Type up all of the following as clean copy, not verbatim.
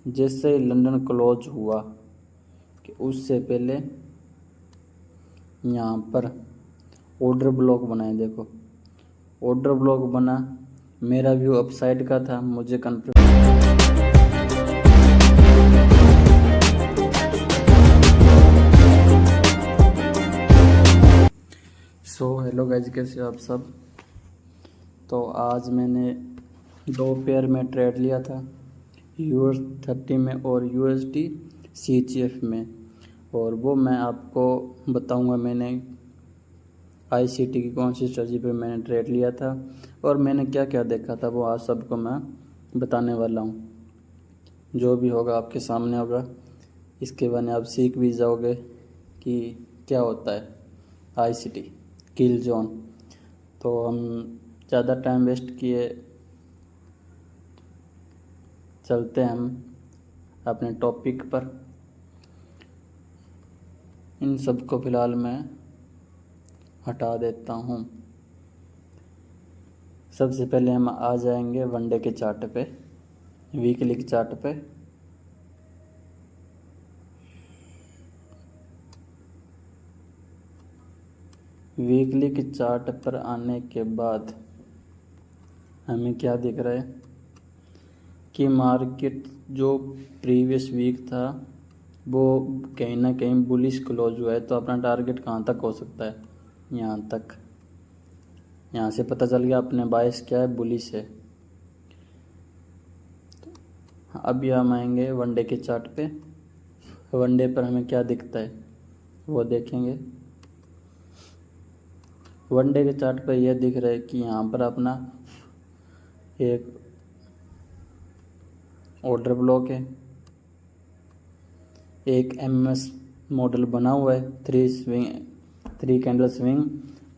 जैसे ही London close हुआ कि उससे पहले यहाँ पर ऑर्डर ब्लॉक बनाए। देखो ऑर्डर ब्लॉक बना, मेरा व्यू अपसाइड का था, मुझे कंफर्म। हेलो गाइस, कैसे हो आप सब। तो आज मैंने 2 पेयर में ट्रेड लिया था, USD30 में और USD CHF में, और वो मैं आपको बताऊंगा मैंने ICT की कौन सी स्ट्रेटजी पे मैंने ट्रेड लिया था और मैंने क्या क्या देखा था, वो आज सबको मैं बताने वाला हूँ। जो भी होगा आपके सामने होगा, इसके बारे में आप सीख भी जाओगे कि क्या होता है ICT किल जोन। तो हम ज़्यादा टाइम वेस्ट किए, चलते हैं हम अपने टॉपिक पर। इन सब को फ़िलहाल मैं हटा देता हूँ। सबसे पहले हम आ जाएंगे वनडे के चार्ट पे, वीकली के चार्ट पे। वीकली के चार्ट पर आने के बाद हमें क्या दिख रहा है कि मार्केट जो प्रीवियस वीक था वो कहीं ना कहीं बुलिश क्लोज हुआ है। तो अपना टारगेट कहाँ तक हो सकता है, यहाँ तक। यहाँ से पता चल गया अपने बायस क्या है, बुलिश है। अभी हम आएंगे वनडे के चार्ट पे। वनडे पर हमें क्या दिखता है वो देखेंगे। वनडे के चार्ट पर यह दिख रहा है कि यहाँ पर अपना एक ऑर्डर ब्लॉक है, एक MS मॉडल बना हुआ है, 3 कैंडल स्विंग,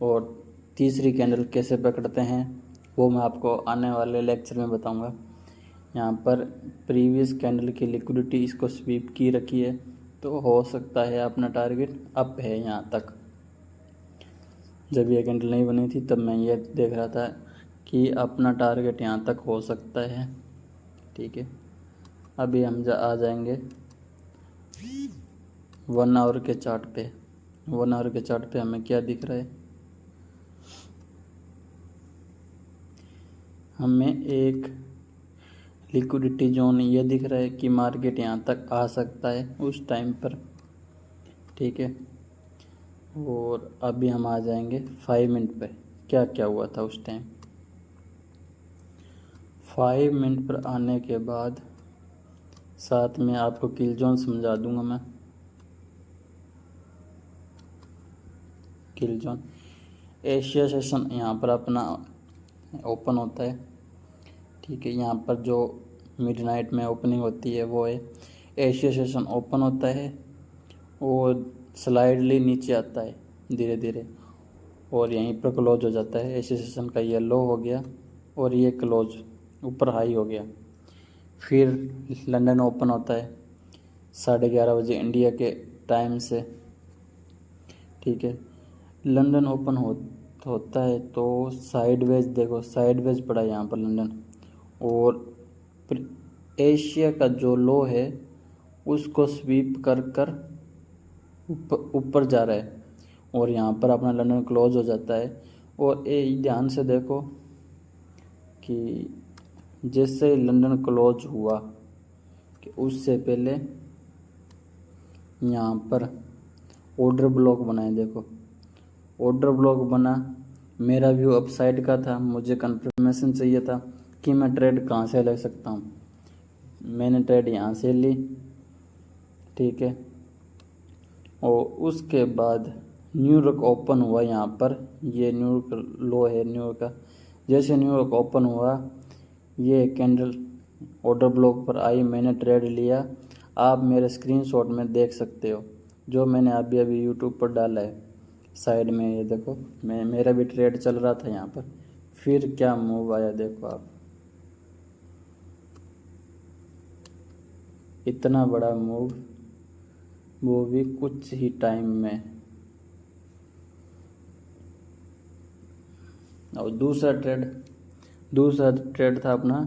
और तीसरी कैंडल कैसे पकड़ते हैं वो मैं आपको आने वाले लेक्चर में बताऊंगा। यहाँ पर प्रीवियस कैंडल की लिक्विडिटी इसको स्वीप की रखी है, तो हो सकता है अपना टारगेट अप है यहाँ तक। जब यह कैंडल नहीं बनी थी तब मैं ये देख रहा था कि अपना टारगेट यहाँ तक हो सकता है। ठीक है, अभी हम आ जाएंगे 1 आवर के चार्ट पे। 1 आवर के चार्ट पे हमें क्या दिख रहा है, हमें एक लिक्विडिटी जोन ये दिख रहा है कि मार्केट यहाँ तक आ सकता है उस टाइम पर। ठीक है, और अभी हम आ जाएंगे 5 मिनट पे, क्या क्या हुआ था उस टाइम। 5 मिनट पर आने के बाद साथ में आपको किल जोन समझा दूंगा मैं। किल जोन एशिया सेशन यहाँ पर अपना ओपन होता है। ठीक है, यहाँ पर जो मिडनाइट में ओपनिंग होती है वो है एशिया सेशन ओपन होता है और स्लाइडली नीचे आता है धीरे धीरे, और यहीं पर क्लोज हो जाता है। एशिया सेशन का ये लो हो गया और ये क्लोज ऊपर हाई हो गया। फिर लंदन ओपन होता है 11:30 बजे इंडिया के टाइम से। ठीक है, लंदन ओपन होता है तो साइडवेज, देखो साइडवेज पड़ा है यहाँ पर लंदन, और एशिया का जो लो है उसको स्वीप कर कर ऊपर जा रहा है, और यहाँ पर अपना लंदन क्लोज हो जाता है। और ध्यान से देखो कि जैसे लंदन क्लोज हुआ कि उससे पहले यहाँ पर ऑर्डर ब्लॉक बनाए। देखो ऑर्डर ब्लॉक बना, मेरा व्यू अपसाइड का था, मुझे कंफर्मेशन चाहिए था कि मैं ट्रेड कहाँ से ले सकता हूँ। मैंने ट्रेड यहाँ से ली। ठीक है, और उसके बाद न्यूयॉर्क ओपन हुआ यहाँ पर, ये न्यूयॉर्क लो है न्यूयॉर्क का। जैसे न्यूयॉर्क ओपन हुआ ये कैंडल ऑर्डर ब्लॉक पर आई, मैंने ट्रेड लिया। आप मेरे स्क्रीनशॉट में देख सकते हो जो मैंने अभी अभी यूट्यूब पर डाला है साइड में। ये देखो मेरा भी ट्रेड चल रहा था यहाँ पर। फिर क्या मूव आया देखो आप, इतना बड़ा मूव, वो भी कुछ ही टाइम में। और दूसरा ट्रेड था अपना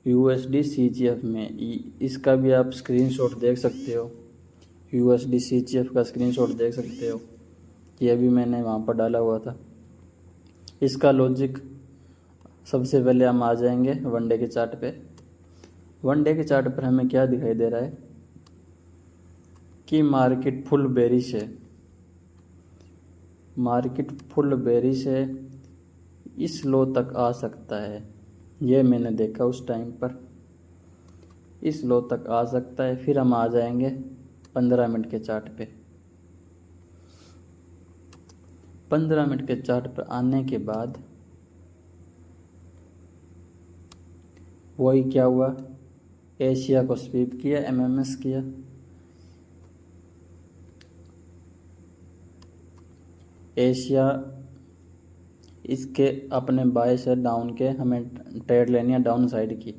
USD CGF में। इसका भी आप स्क्रीनशॉट देख सकते हो, USD CGF का स्क्रीनशॉट देख सकते हो, ये भी मैंने वहाँ पर डाला हुआ था। इसका लॉजिक सबसे पहले हम आ जाएंगे वनडे के चार्ट पे। वनडे के चार्ट पर हमें क्या दिखाई दे रहा है कि मार्केट फुल बेरिश है, मार्केट फुल बेरिश है, इस लो तक आ सकता है। ये मैंने देखा उस टाइम पर, इस लो तक आ सकता है। फिर हम आ जाएंगे 15 मिनट के चार्ट पे। 15 मिनट के चार्ट पर आने के बाद वही क्या हुआ, एशिया को स्वीप किया, MMS किया। एशिया इसके अपने बाय से डाउन के हमें ट्रेड लेनी है डाउन साइड की,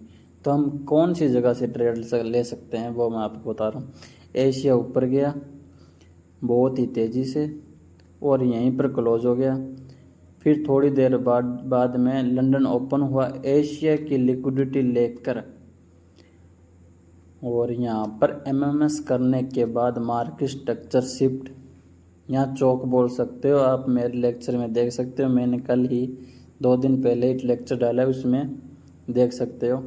तो हम कौन सी जगह से ट्रेड ले सकते हैं वो मैं आपको बता रहा हूँ। एशिया ऊपर गया बहुत ही तेज़ी से और यहीं पर क्लोज हो गया। फिर थोड़ी देर बाद में लंदन ओपन हुआ एशिया की लिक्विडिटी लेकर, और यहाँ पर MMS करने के बाद मार्केट स्ट्रक्चर शिफ्ट, यहाँ चौक बोल सकते हो आप, मेरे लेक्चर में देख सकते हो। मैंने कल ही 2 दिन पहले एक लेक्चर डाला है, उसमें देख सकते हो।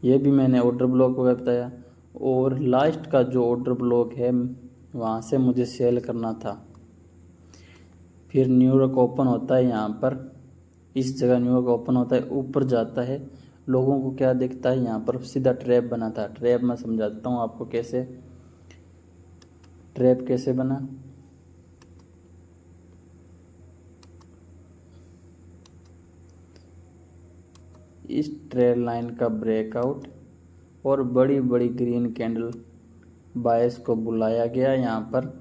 ये भी मैंने ऑर्डर ब्लॉक को बताया। और लास्ट का जो ऑर्डर ब्लॉक है वहाँ से मुझे सेल करना था। फिर न्यूयॉर्क ओपन होता है, यहाँ पर इस जगह न्यूयॉर्क ओपन होता है, ऊपर जाता है। लोगों को क्या दिखता है, यहाँ पर सीधा ट्रैप बना था। ट्रैप मैं समझाता हूँ आपको कैसे, ट्रैप कैसे बना। इस ट्रेल लाइन का ब्रेकआउट और बड़ी बड़ी ग्रीन कैंडल बायस को बुलाया गया, यहाँ पर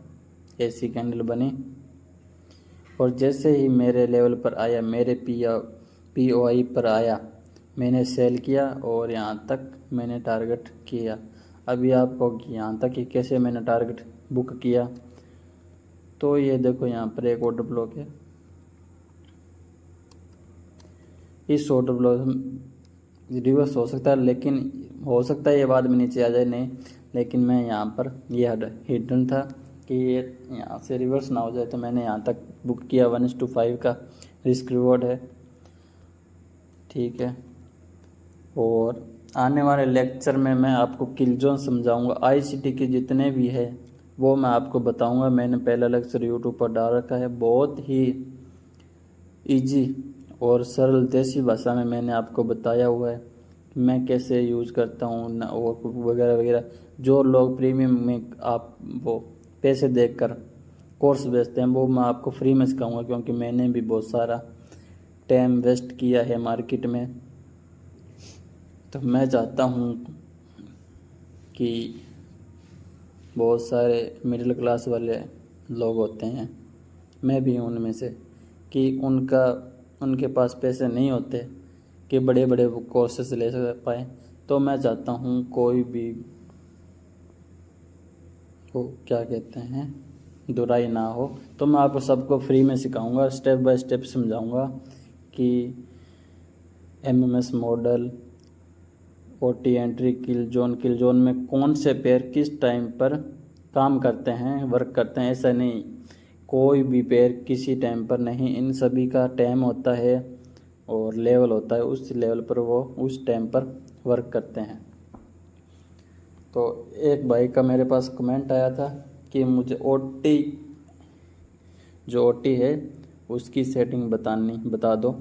ऐसी कैंडल बनी। और जैसे ही मेरे लेवल पर आया, मेरे POI पर आया, मैंने सेल किया और यहाँ तक मैंने टारगेट किया। अभी आपको यहाँ तक ही कैसे मैंने टारगेट बुक किया, तो ये देखो यहाँ पर एक ऑर्डर ब्लॉक है। इस ऑर्डर ब्लॉक रिवर्स हो सकता है, लेकिन हो सकता है ये बाद में नीचे आ जाए, नहीं, लेकिन मैं यहाँ पर ये हिडन था कि ये यहाँ से रिवर्स ना हो जाए, तो मैंने यहाँ तक बुक किया। 1:5 का रिस्क रिवॉर्ड है, ठीक है। और आने वाले लेक्चर में मैं आपको किल जोन समझाऊंगा, ICT के जितने भी है वो मैं आपको बताऊंगा। मैंने पहला लेक्चर यूट्यूब पर डाल रखा है, बहुत ही इजी और सरल देसी भाषा में मैंने आपको बताया हुआ है मैं कैसे यूज़ करता हूँ और वगैरह वगैरह। जो लोग प्रीमियम में आप वो पैसे देकर कोर्स बेचते हैं, वो मैं आपको फ्री में सिखाऊंगा, क्योंकि मैंने भी बहुत सारा टाइम वेस्ट किया है मार्केट में। तो मैं चाहता हूँ कि बहुत सारे मिडिल क्लास वाले लोग होते हैं, मैं भी हूँ उनमें से, कि उनके पास पैसे नहीं होते कि बड़े बड़े कोर्सेस ले पाए। तो मैं चाहता हूँ कोई भी वो क्या कहते हैं दुराई ना हो, तो मैं आपको सबको फ्री में सिखाऊंगा, स्टेप बाय स्टेप समझाऊंगा कि MMS मॉडल, OT एंट्री, किल जोन में कौन से पेयर किस टाइम पर काम करते हैं, वर्क करते हैं। ऐसा नहीं कोई भी पेयर किसी टाइम पर नहीं, इन सभी का टाइम होता है और लेवल होता है, उस लेवल पर वो उस टाइम पर वर्क करते हैं। तो एक भाई का मेरे पास कमेंट आया था कि मुझे OT है उसकी सेटिंग बता दो।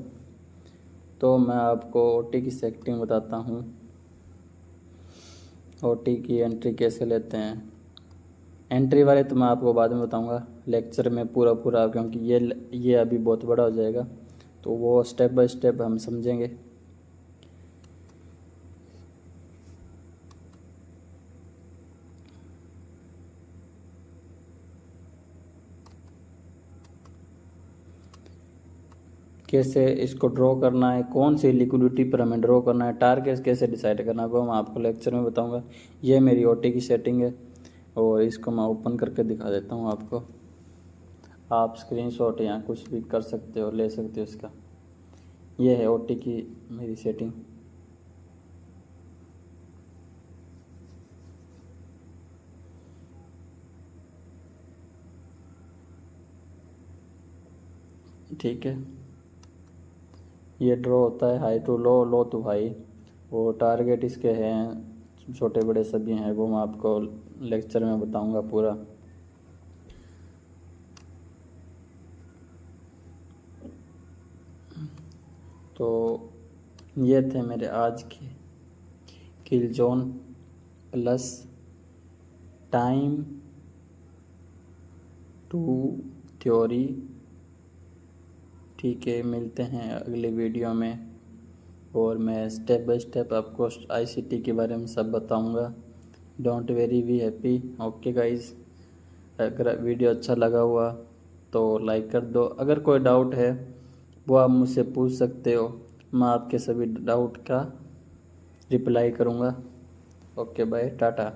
तो मैं आपको OT की सेटिंग बताता हूँ। OT की एंट्री कैसे लेते हैं, एंट्री वाले तो मैं आपको बाद में बताऊंगा लेक्चर में पूरा, क्योंकि ये अभी बहुत बड़ा हो जाएगा, तो वो स्टेप बाय स्टेप हम समझेंगे। कैसे इसको ड्रॉ करना है, कौन सी लिक्विडिटी पर हमें ड्रॉ करना है, टारगेट कैसे डिसाइड करना है, वो मैं आपको लेक्चर में बताऊंगा। ये मेरी OT की सेटिंग है और इसको मैं ओपन करके दिखा देता हूँ आपको। आप स्क्रीनशॉट यहाँ कुछ भी कर सकते हो, ले सकते हो इसका। ये है OT की मेरी सेटिंग। ठीक है, ये ड्रॉ होता है high to low, low to high. वो टारगेट इसके हैं छोटे बड़े सभी हैं, वो मैं आपको लेक्चर में बताऊंगा पूरा। तो ये थे मेरे आज के kill zone plus time to theory. ठीक है, मिलते हैं अगले वीडियो में, और मैं स्टेप बाय स्टेप आपको आईसीटी के बारे में सब बताऊंगा। Don't worry be happy. Okay guys, अगर वीडियो अच्छा लगा हुआ तो लाइक कर दो। अगर कोई डाउट है वो आप मुझसे पूछ सकते हो, मैं आपके सभी डाउट का रिप्लाई करूंगा। Okay bye, Tata.